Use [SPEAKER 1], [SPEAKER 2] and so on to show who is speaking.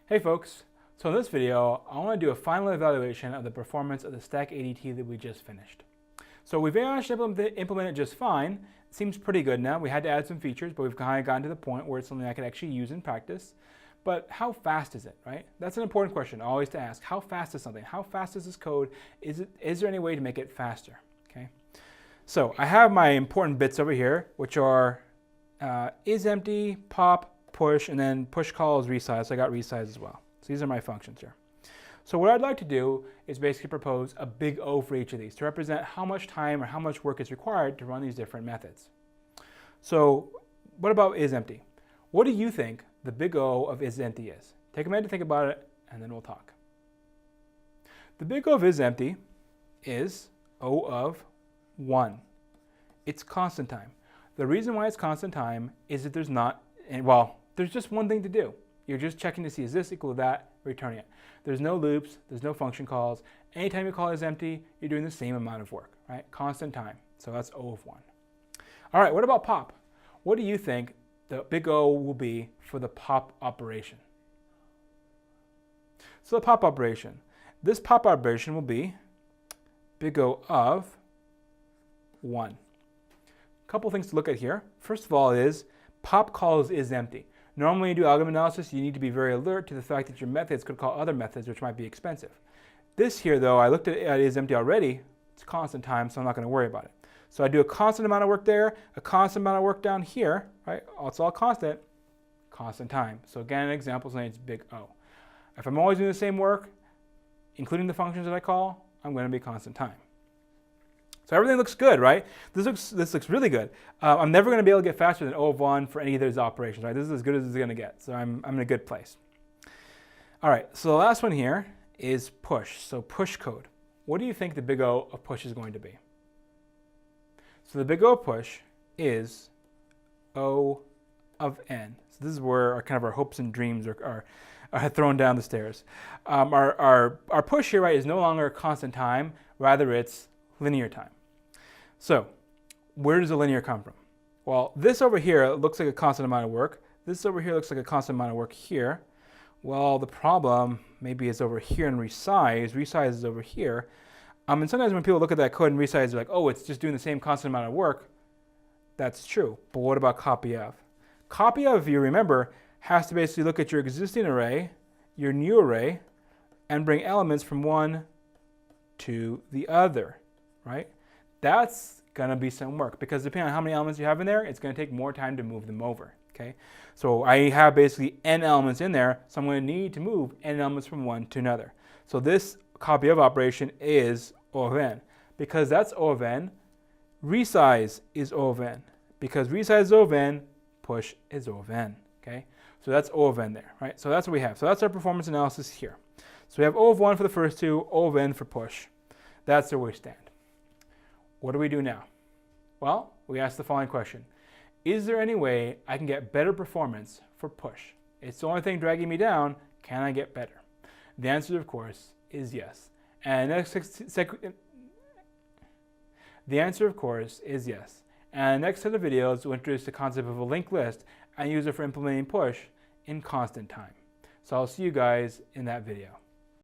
[SPEAKER 1] Hey folks, so in this video, I want to do a final evaluation of the performance of the stack ADT that we just finished. So we've actually implemented just fine. It seems pretty good now. We had to add some features, but we've kind of gotten to the point where it's something I could actually use in practice. But how fast is it, right? That's an important question always to ask. How fast is something? How fast is this code? Is there any way to make it faster? Okay. So I have my important bits over here, which are isEmpty, pop, push, and then push calls resize. So I got resize as well. So these are my functions here. So what I'd like to do is basically propose a big O for each of these to represent how much time or how much work is required to run these different methods. So what about isEmpty? What do you think the big O of isEmpty is? Take a minute to think about it, and then we'll talk. The big O of isEmpty is O of 1. It's constant time. The reason why it's constant time is that there's just one thing to do. You're just checking to see is this equal to that, returning it. There's no loops, there's no function calls. Anytime you call isEmpty, you're doing the same amount of work, right? Constant time. So that's O of 1. All right, what about pop? What do you think the big O will be for the pop operation? So the pop operation. This pop operation will be big O of 1. A couple things to look at here. First of all is pop calls isEmpty. Normally when you do algorithm analysis, you need to be very alert to the fact that your methods could call other methods, which might be expensive. This here, though, I looked at isEmpty already. It's constant time, so I'm not going to worry about it. So I do a constant amount of work there, a constant amount of work down here, right? It's all constant time. So again, an example saying it's big O. If I'm always doing the same work, including the functions that I call, I'm going to be constant time. So everything looks good, right? This looks really good. I'm never going to be able to get faster than O of 1 for any of those operations, right? This is as good as it's going to get. So I'm in a good place. All right, so the last one here is push. So push code. What do you think the big O of push is going to be? So the big O of push is O of n. So this is where our hopes and dreams are thrown down the stairs. Our push here, right, is no longer constant time. Rather, it's linear time. So where does the linear come from? Well, this over here looks like a constant amount of work. This over here looks like a constant amount of work here. Well, the problem maybe is over here in resize. Resize is over here. And sometimes when people look at that code and resize, they're like, oh, it's just doing the same constant amount of work. That's true. But what about copy of? Copy of, if you remember, has to basically look at your existing array, your new array, and bring elements from one to the other, right? That's going to be some work because depending on how many elements you have in there, it's going to take more time to move them over, okay? So I have basically n elements in there, so I'm going to need to move n elements from one to another. So this copy of operation is O of n. Because that's O of n, resize is O of n. Because resize is O of n, push is O of n, okay? So that's O of n there, right? So that's what we have. So that's our performance analysis here. So we have O of 1 for the first two, O of n for push. That's where we stand. What do we do now? Well, we ask the following question. Is there any way I can get better performance for push? It's the only thing dragging me down. Can I get better? The answer, of course, is yes. And the answer, of course, is yes. And the next set of videos will introduce the concept of a linked list and use it for implementing push in constant time. So I'll see you guys in that video.